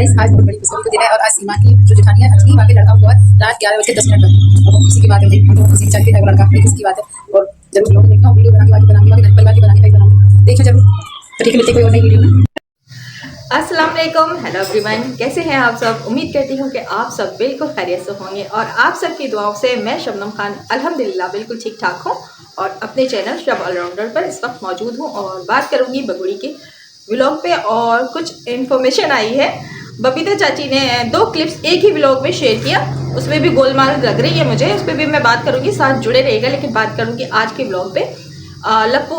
Guys आज बहुत बड़ी खुशखबरी का दिन है और आज सीमा की जो जेठानी है अंजलि वहाँ के लड़का हुआ रात 11:10 पर। अब खुशी की बात है भाई, हम तो खुशी चाहते हैं वो लड़का खुशी की बात है और जरूर लोग देखना वीडियो बना के घर परिवार के बनाने का देखिए जरूर। तो ठीक है, मिलते कोई और नई वीडियो में। अस्सलाम वालेकुम, हेलो एवरीवन, कैसे हैं आप सब। उम्मीद करती हूँ कि आप सब बिल्कुल खैरियत से होंगे और आप सबकी दुआओं से मैं शबनम खान अल्हम्दुलिल्लाह बिल्कुल ठीक ठाक हूँ और अपने चैनल शब ऑलराउंडर पर इस वक्त मौजूद हूँ और बात करूँगी बगुड़ी के व्लॉग पे। और कुछ इन्फॉर्मेशन आई है, बबीता चाची ने 2 क्लिप्स एक ही व्लॉग में शेयर किया, उसमें भी गोलमाल लग रही है मुझे, उस पर भी मैं बात करूँगी, साथ जुड़े रहेगा। लेकिन बात करूँगी आज के व्लॉग पे। लप्पू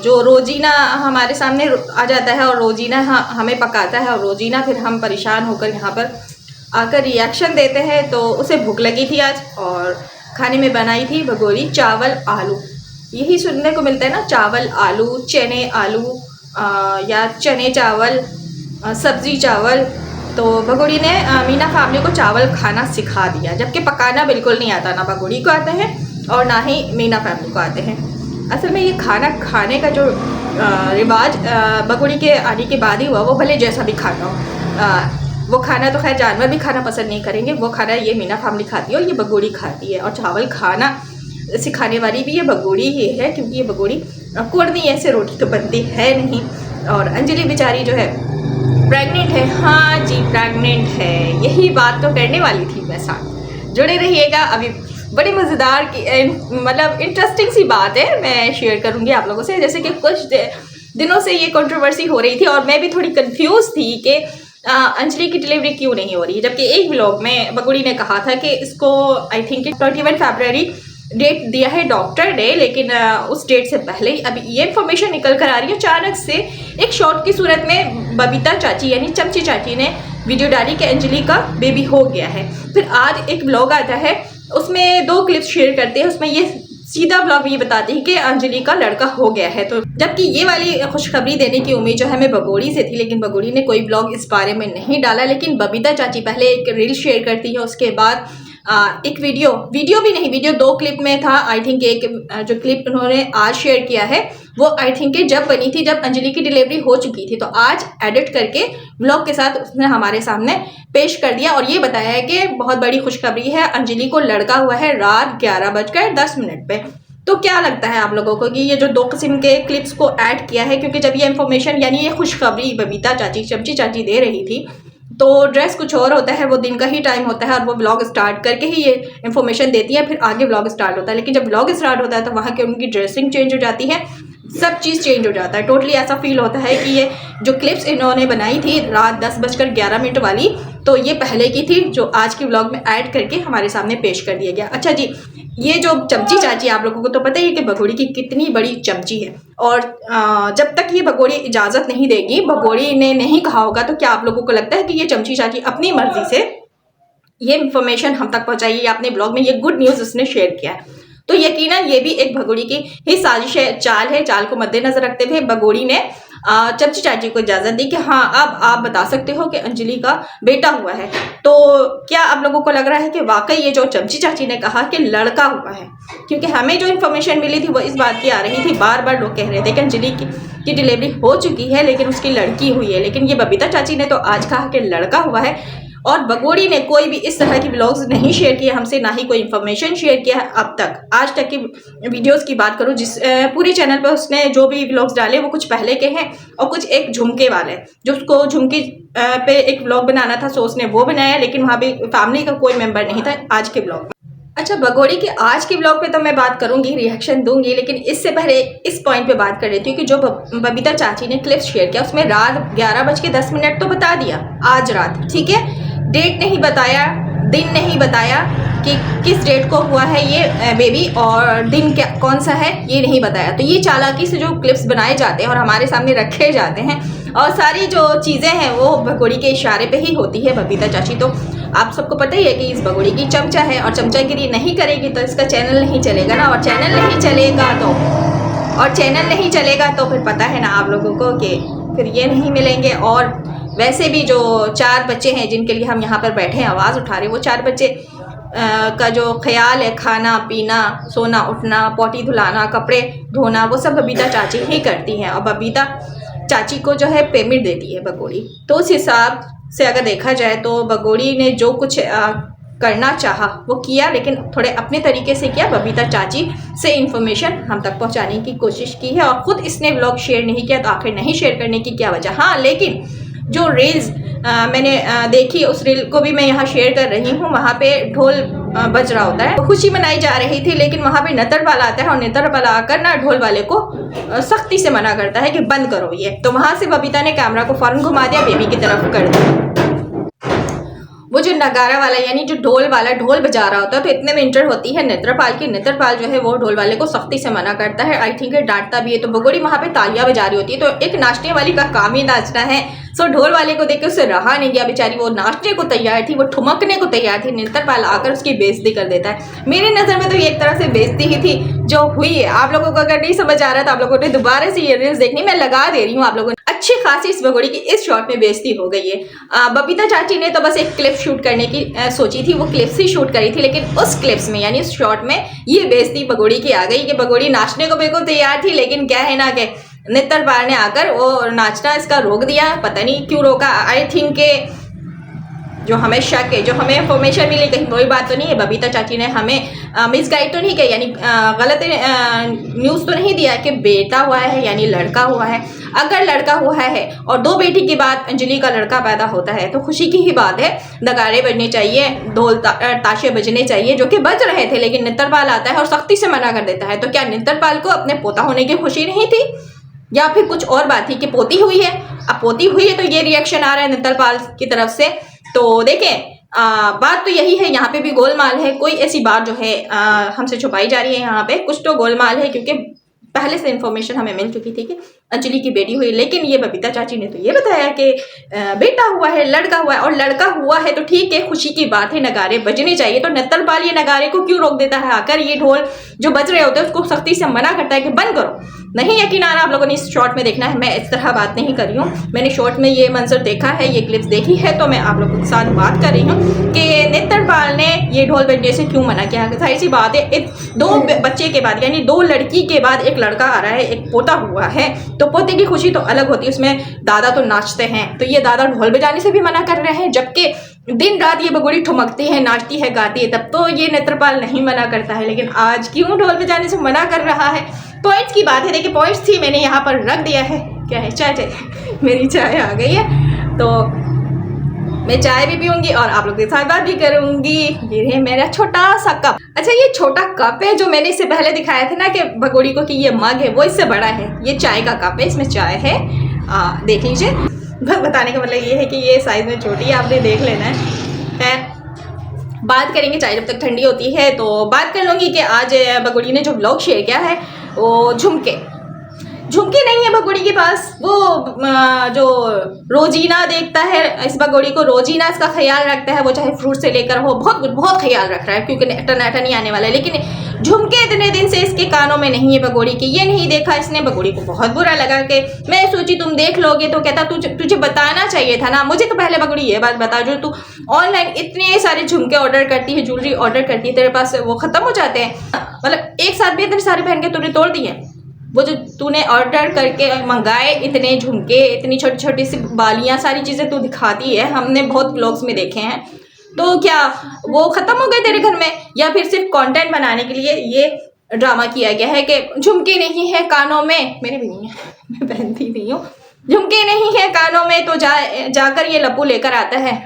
जो रोजीना हमारे सामने आ जाता है और रोजीना हमें पकाता है और रोजीना फिर हम परेशान होकर यहाँ पर आकर रिएक्शन देते हैं। तो उसे भूख लगी थी आज और खाने में बनाई थी भगोरी चावल आलू। यही सुनने को मिलता है ना, चावल आलू, चने आलू या चने चावल, सब्जी चावल। तो भगोड़ी ने मीना फैमिली को चावल खाना सिखा दिया, जबकि पकाना बिल्कुल नहीं आता, ना भगोड़ी को आते हैं और ना ही मीना फैमिली को आते हैं। असल में ये खाना खाने का जो रिवाज बगुड़ी के आने के बाद ही हुआ, वो भले जैसा भी खाना हो, वो खाना तो खैर जानवर भी खाना पसंद नहीं करेंगे, वो खाना ये मीना फैमिली खाती है और ये बगुड़ी खाती है। और चावल खाना सिखाने वाली भी ये बगुड़ी ही है, क्योंकि ये बगुड़ी कुर्नी ऐसे रोटी तो बनती है नहीं। और अंजलि बेचारी जो है प्रेग्नेंट है, हाँ जी प्रेग्नेंट है, यही बात तो करने वाली थी मैं, साथ जुड़े रहिएगा। अभी बड़ी मज़ेदार की मतलब इंटरेस्टिंग सी बात है, मैं शेयर करूंगी आप लोगों से। जैसे कि कुछ दिनों से ये कंट्रोवर्सी हो रही थी और मैं भी थोड़ी कंफ्यूज थी कि अंजलि की डिलीवरी क्यों नहीं हो रही है, जबकि एक व्लॉग में बगुड़ी ने कहा था कि इसको आई थिंक 21 फरवरी डेट दिया है डॉक्टर ने, लेकिन उस डेट से पहले ही अभी ये इन्फॉर्मेशन निकल कर आ रही है अचानक से एक शॉर्ट की सूरत में। बबीता चाची यानी चमची चाची ने वीडियो डाली कि अंजलि का बेबी हो गया है। फिर आज एक व्लॉग आता है, उसमें 2 क्लिप्स शेयर करते हैं, उसमें ये सीधा व्लॉग ये बताती है कि अंजलि का लड़का हो गया है। तो जबकि ये वाली खुशखबरी देने की उम्मीद जो हमें बगोड़ी से थी, लेकिन बगोड़ी ने कोई व्लॉग इस बारे में नहीं डाला। लेकिन बबीता चाची पहले एक रील शेयर करती है, उसके बाद एक वीडियो भी नहीं, वीडियो 2 क्लिप में था। आई थिंक एक जो क्लिप उन्होंने आज शेयर किया है वो आई थिंक जब बनी थी, जब अंजलि की डिलीवरी हो चुकी थी। तो आज एडिट करके व्लॉग के साथ उसने हमारे सामने पेश कर दिया और ये बताया है कि बहुत बड़ी खुशखबरी है, अंजलि को लड़का हुआ है रात 11:10 पे। तो क्या लगता है आप लोगों को कि ये जो 2 किस्म के क्लिप्स को ऐड किया है, क्योंकि जब ये इन्फॉर्मेशन यानी ये खुशखबरी बबीता चाची चमची चाची दे रही थी तो ड्रेस कुछ और होता है, वो दिन का ही टाइम होता है और वो व्लॉग स्टार्ट करके ही ये इन्फॉर्मेशन देती है, फिर आगे व्लॉग स्टार्ट होता है। लेकिन जब व्लॉग स्टार्ट होता है तो वहाँ की उनकी ड्रेसिंग चेंज हो जाती है, सब चीज़ चेंज हो जाता है। टोटली ऐसा फील होता है कि ये जो क्लिप्स इन्होंने बनाई थी रात 10:11 वाली, तो ये पहले की थी जो आज की व्लॉग में ऐड करके हमारे सामने पेश कर दिया गया। अच्छा जी, ये जो चमची चाची आप लोगों को तो पता ही है कि भगोड़ी की कितनी बड़ी चमची है और जब तक ये भगोड़ी इजाज़त नहीं देगी, भगोड़ी ने नहीं कहा होगा, तो क्या आप लोगों को लगता है कि ये चमची चाची अपनी मर्जी से ये इन्फॉर्मेशन हम तक पहुंचाई है, अपने ब्लॉग में ये गुड न्यूज़ उसने शेयर किया है? तो यकीनन ये भी एक भगोड़ी की ही साजिश है, चाल है। चाल को मद्देनजर रखते हुए भगोड़ी ने चमची चाची को इजाजत दी कि हाँ अब आप बता सकते हो कि अंजलि का बेटा हुआ है। तो क्या आप लोगों को लग रहा है कि वाकई ये जो चमची चाची ने कहा कि लड़का हुआ है? क्योंकि हमें जो इन्फॉर्मेशन मिली थी वो इस बात की आ रही थी, बार बार लोग कह रहे थे कि अंजलि की डिलीवरी हो चुकी है लेकिन उसकी लड़की हुई है, लेकिन ये बबीता चाची ने तो आज कहा कि लड़का हुआ है। और बगोड़ी ने कोई भी इस तरह की व्लॉग्स नहीं शेयर किए हमसे, ना ही कोई इन्फॉर्मेशन शेयर किया है अब तक। आज तक की वीडियोस की बात करूं, जिस पूरे चैनल पर उसने जो भी व्लॉग्स डाले वो कुछ पहले के हैं और कुछ एक झुमके वाले, जो उसको झुमकी पे एक व्लॉग बनाना था सो उसने वो बनाया, लेकिन वहाँ पे फैमिली का कोई मेंबर नहीं था आज के व्लॉग में। अच्छा, बगोड़ी के आज के व्लॉग पे तो मैं बात करूंगी, रिएक्शन दूंगी, लेकिन इससे पहले इस पॉइंट पे बात कर लेती हूँ कि जो बबीता चाची ने क्लिप्स शेयर किया उसमें रात 11:10 तो बता दिया, आज रात, ठीक है, डेट नहीं बताया, दिन नहीं बताया कि किस डेट को हुआ है ये बेबी और दिन क्या कौन सा है ये नहीं बताया। तो ये चालाकी से जो क्लिप्स बनाए जाते हैं और हमारे सामने रखे जाते हैं और सारी जो चीज़ें हैं वो भगोड़ी के इशारे पे ही होती है बबीता चाची। तो आप सबको पता ही है कि इस भगोड़ी की चमचा है और चमचागिरी नहीं करेगी तो इसका चैनल नहीं चलेगा ना, और चैनल नहीं चलेगा तो फिर पता है ना आप लोगों को कि फिर ये नहीं मिलेंगे। और वैसे भी जो 4 बच्चे हैं जिनके लिए हम यहाँ पर बैठे हैं आवाज़ उठा रहे हैं, वो 4 बच्चे का जो ख्याल है, खाना पीना, सोना उठना, पोटी धुलाना, कपड़े धोना, वो सब बबीता चाची ही करती हैं और बबीता चाची को जो है पेमेंट देती है बगोड़ी। तो उस हिसाब से अगर देखा जाए तो बगोड़ी ने जो कुछ करना चाहा वो किया, लेकिन थोड़े अपने तरीके से किया। बबीता चाची से इन्फॉर्मेशन हम तक पहुंचाने की कोशिश की है और ख़ुद इसने व्लॉग शेयर नहीं किया, तो आखिर नहीं शेयर करने की क्या वजह। हाँ, लेकिन जो रील्स मैंने देखी उस रील को भी मैं यहाँ शेयर कर रही हूँ। वहाँ पे ढोल बज रहा होता है, खुशी मनाई जा रही थी, लेकिन वहाँ पे नतर वाला आता है और नतर वाला आकर ना ढोल वाले को सख्ती से मना करता है कि बंद करो ये। तो वहाँ से बबीता ने कैमरा को फौरन घुमा दिया, बेबी की तरफ कर दिया। वो जो नगारा वाला यानी जो ढोल वाला ढोल बजा रहा होता है, तो इतने में इंटर होती है नेत्रपाल की। नेत्रपाल जो है वो ढोल वाले को सख्ती से मना करता है, आई थिंक डांटता भी है। तो बगोड़ी वहाँ पे तालियां बजा रही होती है, तो एक नाचने वाली का काम ही नाचना है। सो ढोल वाले को देख के उससे रहा नहीं गया, बेचारी वो नाचने को तैयार थी, वो ठुमकने को तैयार थी। नेत्रपाल आकर उसकी बेइज्जती कर देता है। मेरी नज़र में तो ये एक तरह से बेइज्जती ही थी जो हुई है। आप लोगों को अगर नहीं समझ आ रहा तो आप लोगों ने दोबारा से ये रील्स देखनी, मैं लगा दे रही हूँ आप लोगों ने। अच्छी खासी इस बगोड़ी की इस शॉट में बेइज्जती हो गई है। बबीता चाची ने तो बस एक क्लिप शूट करने की सोची थी, वो क्लिप्स ही शूट करी थी, लेकिन उस क्लिप्स में यानी उस शॉट में ये बेइज्जती बगोड़ी की आ गई कि बगोड़ी नाचने को बिल्कुल तैयार थी, लेकिन क्या है ना कि नेत्रपाल ने आकर वो नाचना इसका रोक दिया। पता नहीं क्यों रोका। आई थिंक जो हमें शक है, जो हमें इंफॉर्मेशन मिली, कहीं वही बात तो नहीं है बबीता चाची ने हमें मिसगाइड तो नहीं किया, यानी गलत न्यूज़ तो नहीं दिया कि बेटा हुआ है यानी लड़का हुआ है। अगर लड़का हुआ है और 2 बेटी के बाद अंजलि का लड़का पैदा होता है तो खुशी की ही बात है। नगाड़े बजने चाहिए, ढोल ताशे बजने चाहिए, जो कि बज रहे थे, लेकिन नेत्रपाल आता है और सख्ती से मना कर देता है। तो क्या नेत्रपाल को अपने पोता होने की खुशी नहीं थी, या फिर कुछ और बात थी कि पोती हुई है? अब पोती हुई है तो ये रिएक्शन आ रहा है नेत्रपाल की तरफ से। तो देखें, बात तो यही है, यहाँ पे भी गोलमाल है। कोई ऐसी बात जो है हमसे छुपाई जा रही है, यहाँ पे कुछ तो गोलमाल है, क्योंकि पहले से इन्फॉर्मेशन हमें मिल चुकी थी कि अंजलि की बेटी हुई, लेकिन ये बबीता चाची ने तो ये बताया कि बेटा हुआ है, लड़का हुआ है। और लड़का हुआ है तो ठीक है, खुशी की बात है, नगारे बजने चाहिए। तो नेत्रपाल ये नगारे को क्यों रोक देता है? आकर ये ढोल जो बज रहे होते हैं उसको सख्ती से मना करता है कि बंद करो। नहीं यकीन आ रहा, आप लोगों ने इस शॉर्ट में देखना है, मैं इस तरह बात नहीं कर रही हूँ। मैंने शॉर्ट में ये मंजर देखा है, ये क्लिप्स देखी है, तो मैं आप लोगों के साथ बात कर रही हूँ कि नेत्रपाल ने ये ढोल बजने से क्यों मना किया। जाहिर सी बात है, 2 बच्चे के बाद यानी 2 लड़की के बाद एक लड़का आ रहा है, एक पोता हुआ है, तो पोते की खुशी तो अलग होती है, उसमें दादा तो नाचते हैं। तो ये दादा ढोल बजाने से भी मना कर रहे हैं, जबकि दिन रात ये बगोड़ी ठुमकती है, नाचती है, गाती है, तब तो ये नेत्रपाल नहीं मना करता है। लेकिन आज क्यों ढोल बजाने से मना कर रहा है? पॉइंट्स की बात है। देखिए पॉइंट्स थी, मैंने यहाँ पर रख दिया है। क्या है? चाय मेरी चाय आ गई है, तो मैं चाय भी पीऊंगी और आप लोग के साथ बात भी करूंगी। ये है मेरा छोटा सा कप। अच्छा, ये छोटा कप है जो मैंने इससे पहले दिखाया था ना कि भगोड़ी को कि ये मग है, वो इससे बड़ा है। ये चाय का कप है, इसमें चाय है, देख लीजिए। बताने का मतलब ये है कि ये साइज में छोटी है, आपने देख लेना है। बात करेंगे चाय जब तक ठंडी होती है, तो बात कर लूँगी कि आज बगोड़ी ने जो व्लॉग शेयर किया है वो झुमके नहीं है बगोड़ी के पास। वो जो रोजीना देखता है इस बगोड़ी को, रोजीना इसका ख्याल रखता है, वो चाहे फ्रूट से लेकर हो, बहुत ख्याल रख रहा है, क्योंकि टनाटा नहीं आने वाला है। लेकिन झुमके इतने दिन से इसके कानों में नहीं है बगोड़ी की, ये नहीं देखा इसने। बगोड़ी को बहुत बुरा लगा कि मैं सोची तुम देख लोगे, तो कहता तुझे बताना चाहिए था ना मुझे। तो पहले बगोड़ी ये बात बता, जो तू ऑनलाइन इतने सारे झुमके ऑर्डर करती है, ज्वेलरी ऑर्डर करती है, तेरे पास वो खत्म हो जाते हैं, मतलब एक साथ भी इतने सारे पहन के तूने तोड़ दिए। वो जो तूने ऑर्डर करके मंगाए इतने झुमके, इतनी छोटी छोटी सी बालियाँ, सारी चीज़ें तू दिखाती है, हमने बहुत ब्लॉग्स में देखे हैं, तो क्या वो ख़त्म हो गए तेरे घर में, या फिर सिर्फ कंटेंट बनाने के लिए ये ड्रामा किया गया है कि झुमके नहीं है कानों में? मेरे भी नहीं है, मैं पहनती नहीं हूँ। झुमके नहीं है कानों में तो जाकर ये लप्पू लेकर आता है।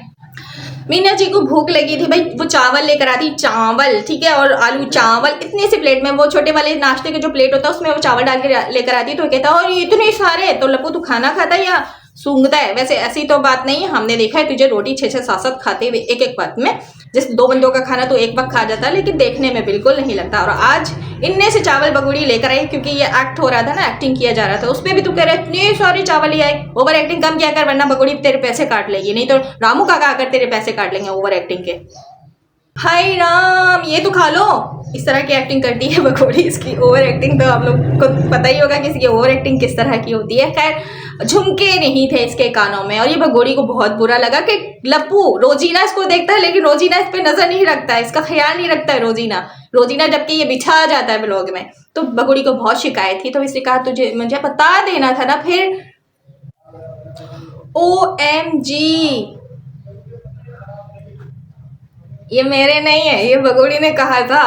मीना जी को भूख लगी थी भाई, वो चावल लेकर आती, चावल ठीक है, और आलू चावल इतने से प्लेट में, वो छोटे वाले नाश्ते के जो प्लेट होता है उसमें वो चावल डाल के लेकर आती, तो कहता और ये इतने सारे, तो लप्पू तू खाना खाता है या सूंघता है? वैसे ऐसी तो बात नहीं है, हमने देखा है तुझे रोटी 6-6 7-7 खाते हुए एक वक्त में, जिस 2 बंदों का खाना तो एक वक्त खा जाता है, लेकिन देखने में बिल्कुल नहीं लगता। और आज इनने से चावल बगोड़ी लेकर आई, क्योंकि ये एक्ट हो रहा था ना, एक्टिंग किया जा रहा था, उसमें भी तू कह रहा है इतने सारे चावल ले आए। ओवर एक्टिंग कम किया कर, वरना बगोड़ी तेरे पैसे काट लेगी, नहीं तो रामू काका आकर तेरे पैसे काट लेंगे ओवर एक्टिंग के। हाय राम, ये तो खा लो। इस तरह की एक्टिंग करती है बगोड़ी, इसकी ओवर एक्टिंग तो आप लोग को पता ही होगा कि इसकी ओवर एक्टिंग किस तरह की होती है। खैर, झुमके नहीं थे इसके कानों में, और ये बगोड़ी को बहुत बुरा लगा कि लप्पू, रोजीना इसको देखता है लेकिन रोजीना इस पे नजर नहीं रखता है, इसका ख्याल नहीं रखता है रोजीना जबकि ये बिछा जाता है ब्लॉग में। तो बगोड़ी को बहुत शिकायत थी, तो इसने कहा तुझे मुझे बता देना था ना। फिर OMG, ये मेरे नहीं है, ये भगोड़ी ने कहा था,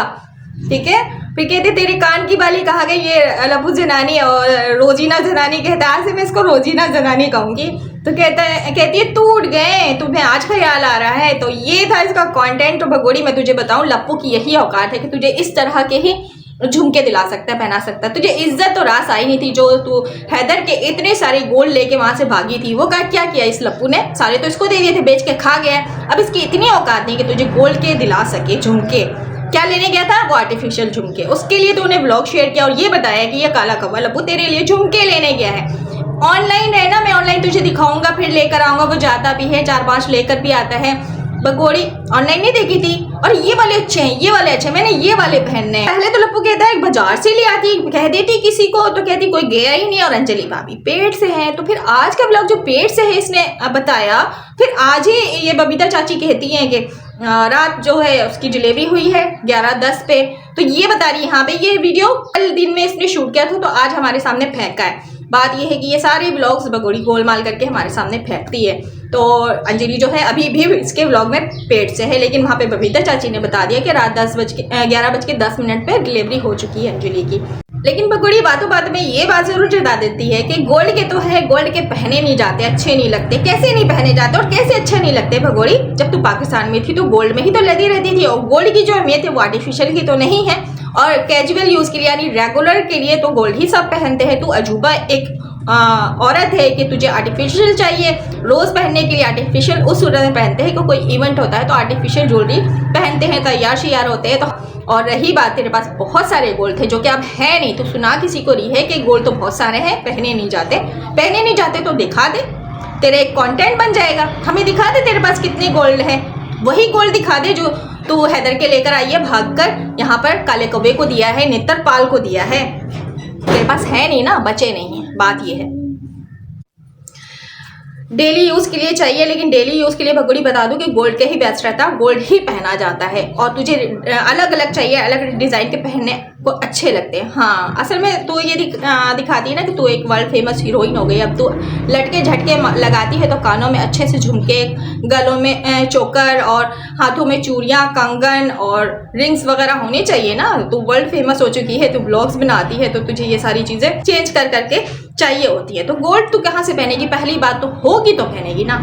ठीक है। फिर कहती तेरी कान की बाली कहा गई, ये लपू जनानी और रोजीना जनानी कहता है, आज से मैं इसको रोजीना जनानी कहूँगी। तो कहती है टूट गए, तुम्हें आज ख्याल आ रहा है। तो ये था इसका कंटेंट। तो भगोड़ी मैं तुझे बताऊं, लप्पू की यही औकात है कि तुझे इस तरह के ही झुमके दिला सकता है, पहना सकता है। तुझे इज्जत तो रास आई नहीं थी, जो तू हैदर के इतने सारे गोल्ड लेके वहां से भागी थी, वो क्या किया इस लप्पू ने, सारे तो इसको दे दिए थे, बेच के खा गया। अब इसकी इतनी औकात नहीं कि तुझे गोल्ड के दिला सके झुमके। क्या लेने गया था वो, आर्टिफिशियल झुमके। उसके लिए तूने व्लॉग शेयर किया और ये बताया कि ये काला कौवा लप्पू तेरे लिए झुमके लेने गया है। ऑनलाइन है ना, मैं ऑनलाइन तुझे दिखाऊंगा, फिर लेकर आऊंगा। वो जाता भी है, 4-5 लेकर भी आता है। भगोड़ी ऑनलाइन नहीं देखी थी, और ये वाले अच्छे हैं, ये वाले अच्छे हैं, मैंने ये वाले पहनने हैं। पहले तो लप्पू कहता है बाजार से ले आती, कह देती किसी को, तो कहती कोई गया ही नहीं, और अंजलि भाभी पेट से है। तो फिर आज का ब्लॉग जो पेट से है इसने बताया, फिर आज ही ये बबीता चाची कहती हैं कि रात जो है उसकी डिलीवरी हुई है 11:10 पे। तो ये बता रही है हाँ भाई, ये वीडियो कल दिन में इसने शूट किया था, तो आज हमारे सामने फेंका है। बात ये है कि ये सारे ब्लॉग्स भगोड़ी गोलमाल करके हमारे सामने फेंकती है। तो अंजलि जो है अभी भी इसके व्लॉग में पेट से है, लेकिन वहाँ पे बबीता चाची ने बता दिया कि रात 11:10 पे डिलीवरी हो चुकी है अंजलि की। लेकिन भगोड़ी बातों बात में ये बात जरूर जता देती है कि गोल्ड के तो है, गोल्ड के पहने नहीं जाते, अच्छे नहीं लगते। कैसे नहीं पहने जाते और कैसे अच्छे नहीं लगते भगोड़ी? जब तू पाकिस्तान में थी तो गोल्ड में ही तो लदी रहती थी, और गोल्ड की जो अहमियत है वो आर्टिफिशियल की तो नहीं है। और कैजुअल यूज के लिए यानी रेगुलर के लिए तो गोल्ड ही सब पहनते हैं। तू अजूबा एक औरत है कि तुझे आर्टिफिशियल चाहिए, रोज पहनने के लिए आर्टिफिशियल उस सूरत में पहनते हैं कि कोई इवेंट होता है तो आर्टिफिशियल ज्वेलरी पहनते हैं, तैयार शियार होते हैं। तो और रही बात, तेरे पास बहुत सारे गोल्ड थे जो कि अब है नहीं, तो सुना किसी को रही है कि गोल्ड तो बहुत सारे हैं, पहने नहीं जाते तो दिखा दे, तेरे एक कंटेंट बन जाएगा। हमें दिखा दे तेरे पास कितने गोल्ड है, वही गोल्ड दिखा दे जो तू हैदर के लेकर आई है भागकर, यहाँ पर काले कौवे को दिया है, नेत्रपाल को दिया है। तेरे पास है नहीं ना, बचे नहीं है, बात ये है। डेली यूज़ के लिए चाहिए, लेकिन डेली यूज़ के लिए भगोड़ी बता दूं कि गोल्ड के ही बेस्ट रहता है, गोल्ड ही पहना जाता है। और तुझे अलग अलग चाहिए, अलग डिज़ाइन के पहनने को अच्छे लगते हैं। हाँ, असल में तो ये दिखाती है ना कि तू एक वर्ल्ड फेमस हीरोइन हो गई। अब तू लटके झटके लगाती है तो कानों में अच्छे से झुमके, गलों में चोकर और हाथों में चूड़ियाँ, कंगन और रिंग्स वगैरह होने चाहिए ना। तू वर्ल्ड फेमस हो चुकी है, तू ब्लॉग्स बनाती है, तो तुझे ये सारी चीज़ें चेंज कर करके चाहिए होती है। तो गोल्ड तू कहाँ से पहनेगी? पहली बात तो होगी तो पहनेगी ना।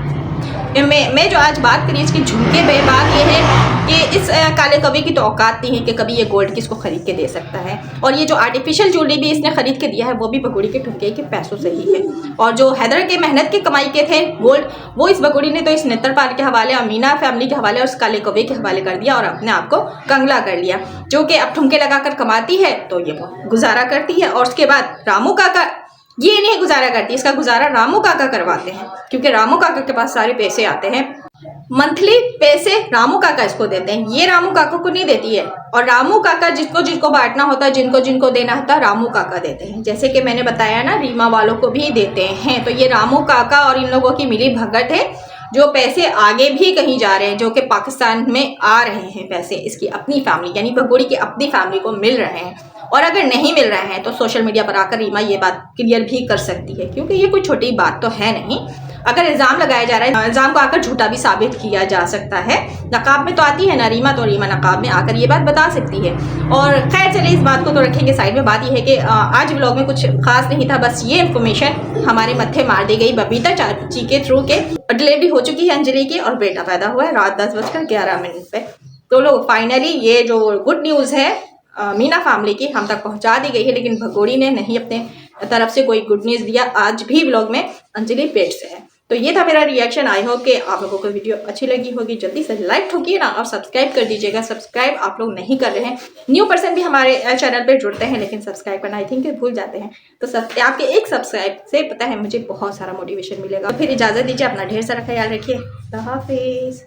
मैं जो आज बात करी इसकी झुमके पे, बात ये है कि इस काले कवि की तो औकात नहीं है कि कभी ये गोल्ड किसको खरीद के दे सकता है। और ये जो आर्टिफिशियल ज्वेलरी भी इसने खरीद के दिया है वो भी भगोड़ी के ठुमके के पैसों से ही है। और जो हैदर के मेहनत की कमाई के थे गोल्ड, वो इस भगोड़ी ने तो इस नेत्रपाल के हवाले, अमीना फैमिली के हवाले और उस काले कवि के हवाले कर दिया और अपने आप को कंगला कर लिया। जो कि अब ठुमके लगाकर कमाती है तो ये गुजारा करती है। और उसके बाद रामू काका ये नहीं गुजारा करती, इसका गुजारा रामू काका करवाते हैं, क्योंकि रामू काका के पास सारे पैसे आते हैं। मंथली पैसे रामू काका इसको देते हैं, ये रामू काका को नहीं देती है। और रामू काका जिसको जिसको बांटना होता है, जिनको जिनको देना होता है, रामू काका देते हैं। जैसे कि मैंने बताया ना, रीमा वालों को भी देते हैं। तो ये रामू काका और इन लोगों की मिली भगत है, जो पैसे आगे भी कहीं जा रहे हैं, जो कि पाकिस्तान में आ रहे हैं पैसे, इसकी अपनी फैमिली यानी भगोड़ी की अपनी फैमिली को मिल रहे हैं। और अगर नहीं मिल रहे हैं तो सोशल मीडिया पर आकर रीमा ये बात क्लियर भी कर सकती है, क्योंकि ये कोई छोटी बात तो है नहीं। अगर इल्ज़ाम लगाया जा रहा है, इल्ज़ाम को आकर झूठा भी साबित किया जा सकता है। नकाब में तो आती है ना रीमा, तो रीमा नकाब में आकर ये बात बता सकती है। और खैर चलिए, इस बात को तो रखेंगे साइड में। बात ये है कि आज व्लॉग में कुछ खास नहीं था, बस ये इन्फॉर्मेशन हमारे मत्थे मार दी गई बबीता चाची के थ्रू के डिलीवरी हो चुकी है अंजलि की और बेटा पैदा हुआ है रात 10:11 पे। तो लोग फाइनली ये जो गुड न्यूज़ है मीना फैमिली की हम तक पहुंचा दी गई है, लेकिन भगोड़ी ने नहीं अपने तरफ से कोई गुड न्यूज़ दिया। आज भी व्लॉग में अंजलि पेट से है। तो ये था मेरा रिएक्शन। आई होप कि आप लोगों को वीडियो अच्छी लगी होगी। जल्दी से लाइक ठोकिए ना और सब्सक्राइब कर दीजिएगा। सब्सक्राइब आप लोग नहीं कर रहे हैं, न्यू पर्सन भी हमारे चैनल पे जुड़ते हैं लेकिन सब्सक्राइब करना आई थिंक भूल जाते हैं। तो आपके एक सब्सक्राइब से पता है मुझे बहुत सारा मोटिवेशन मिलेगा। फिर इजाज़त दीजिए, अपना ढेर सारा ख्याल रखिए। अल्लाह हाफिज़।